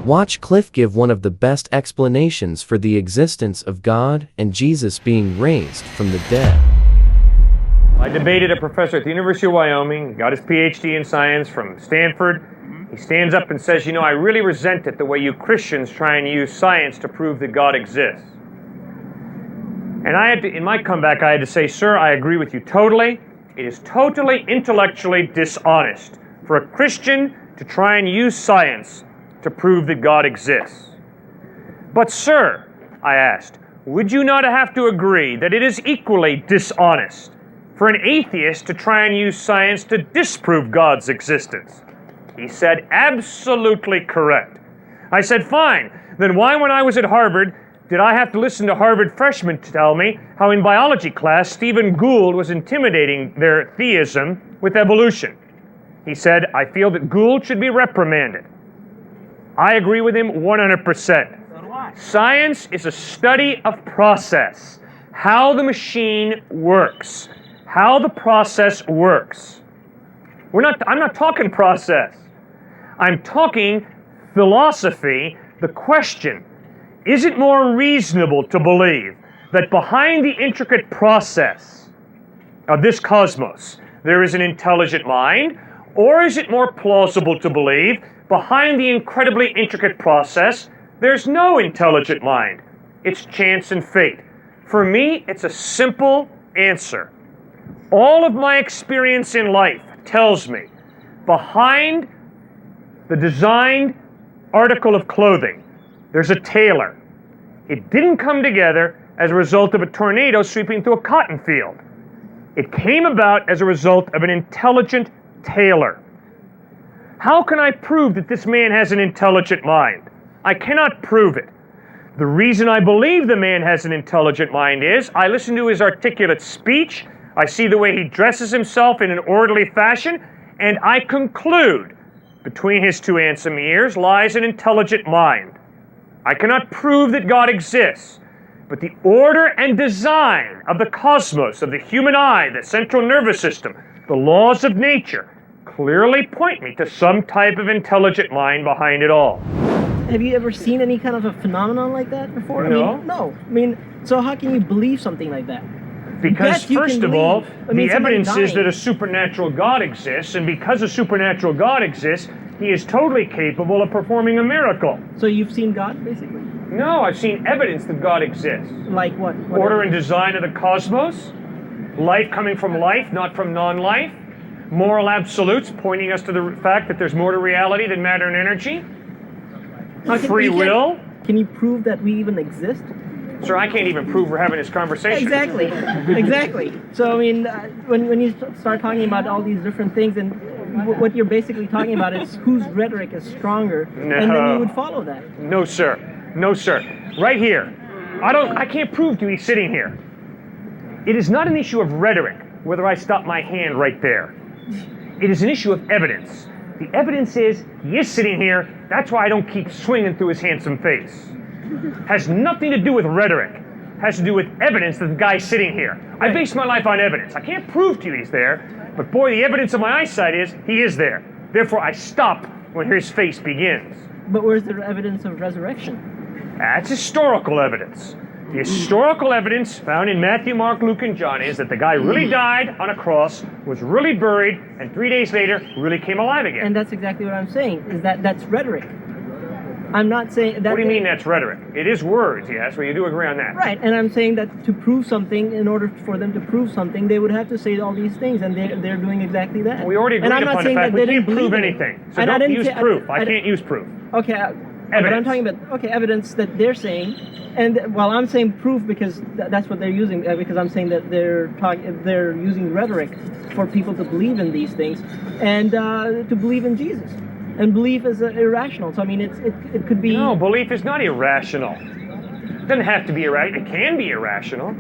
Watch Cliffe give one of the best explanations for the existence of God and Jesus being raised from the dead. I debated a professor at the University of Wyoming, got his PhD in science from Stanford. He stands up and says, I really resent it the way you Christians try and use science to prove that God exists. And in my comeback, I had to say, sir, I agree with you totally. It is totally intellectually dishonest for a Christian to try and use science to prove that God exists. But sir, I asked, would you not have to agree that it is equally dishonest for an atheist to try and use science to disprove God's existence? He said, absolutely correct. I said, fine, then why when I was at Harvard did I have to listen to Harvard freshmen tell me how in biology class Stephen Gould was intimidating their theism with evolution? He said, I feel that Gould should be reprimanded. I agree with him 100%. So do I. Science is a study of process, how the machine works, how the process works. I'm not talking process. I'm talking philosophy. The question, is it more reasonable to believe that behind the intricate process of this cosmos there is an intelligent mind, or is it more plausible to believe behind the incredibly intricate process there's no intelligent mind? It's chance and fate. For me, it's a simple answer. All of my experience in life tells me behind the designed article of clothing, there's a tailor. It didn't come together as a result of a tornado sweeping through a cotton field. It came about as a result of an intelligent tailor. How can I prove that this man has an intelligent mind? I cannot prove it. The reason I believe the man has an intelligent mind is I listen to his articulate speech, I see the way he dresses himself in an orderly fashion, and I conclude between his two handsome ears lies an intelligent mind. I cannot prove that God exists, but the order and design of the cosmos, of the human eye, the central nervous system, the laws of nature, clearly point me to some type of intelligent mind behind it all. Have you ever seen any kind of a phenomenon like that before? No. No. So how can you believe something like that? Because Yes, first of all, the evidence is dying. that a supernatural God exists, and because a supernatural God exists, he is totally capable of performing a miracle. So you've seen God, basically? No, I've seen evidence that God exists. Like what? Order and design of the cosmos, life coming from life, not from non-life, moral absolutes pointing us to the fact that there's more to reality than matter and energy, free will. Can you prove that we even exist? Sir, I can't even prove we're having this conversation. Exactly. Exactly. So, when you start talking about all these different things, and what you're basically talking about is whose rhetoric is stronger, and then you would follow that. No, sir. No, sir. Right here. I can't prove to you he's sitting here. It is not an issue of rhetoric, whether I stop my hand right there. It is an issue of evidence. The evidence is he is sitting here. That's why I don't keep swinging through his handsome face. Has nothing to do with rhetoric. Has to do with evidence that the guy's sitting here. I base my life on evidence. I can't prove to you he's there, but boy, the evidence of my eyesight is he is there. Therefore, I stop when his face begins. But where's the evidence of resurrection? That's historical evidence. The historical evidence found in Matthew, Mark, Luke, and John is that the guy really died on a cross, was really buried, and 3 days later really came alive again. And that's exactly what I'm saying, is that's rhetoric. I'm not saying that. What do you mean that's rhetoric? It is words, yes, well, you do agree on that. Right, and I'm saying that to prove something, in order for them to prove something, they would have to say all these things, and they're doing exactly that. We already agreed upon the fact we can't prove it. anything. So don't use proof. I can't use proof. Okay, but I'm talking about evidence that they're saying, and I'm saying proof because that's what they're using. Because I'm saying that they're using rhetoric for people to believe in these things, and to believe in Jesus. And belief is irrational. So it could be. No, belief is not irrational. It doesn't have to be irrational. It can be irrational.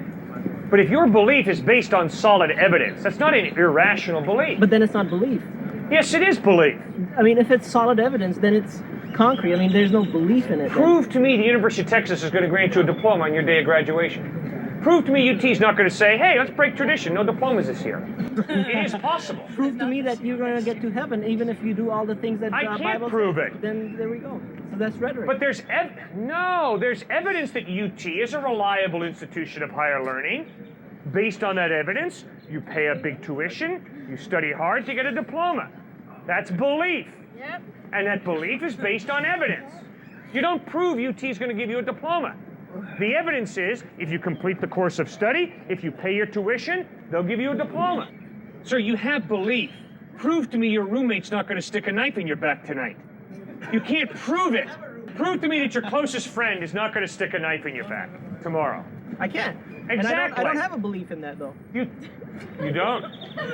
But if your belief is based on solid evidence, that's not an irrational belief. But then it's not belief. Yes, it is belief. If it's solid evidence, then it's concrete. There's no belief in it. Prove to me the University of Texas is going to grant you a diploma on your day of graduation. Prove to me UT's not going to say, hey, let's break tradition. No diplomas this year. It is possible. Prove to me that you're going to get to heaven even if you do all the things that I can't Bible prove says. it. Then there we go. So that's rhetoric. But there's there's evidence that UT is a reliable institution of higher learning. Based on that evidence, you pay a big tuition, you study hard to get a diploma. That's belief. Yep. And that belief is based on evidence. You don't prove UT is going to give you a diploma. The evidence is, if you complete the course of study, if you pay your tuition, they'll give you a diploma. So you have belief. Prove to me your roommate's not going to stick a knife in your back tonight. You can't prove it. Prove to me that your closest friend is not going to stick a knife in your back tomorrow. I can't. Exactly. And I don't have a belief in that, though. You don't.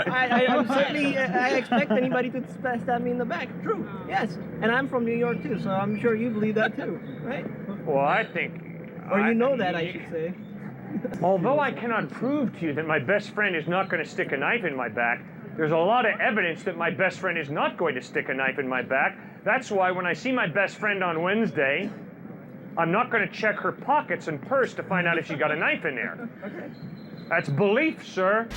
I'm certainly, I expect anybody to stab me in the back. True, yes. And I'm from New York, too, so I'm sure you believe that, too, right? Well, I think... Or you know that, I should say. Although I cannot prove to you that my best friend is not going to stick a knife in my back, there's a lot of evidence that my best friend is not going to stick a knife in my back. That's why when I see my best friend on Wednesday, I'm not going to check her pockets and purse to find out if she got a knife in there. Okay. That's belief, sir.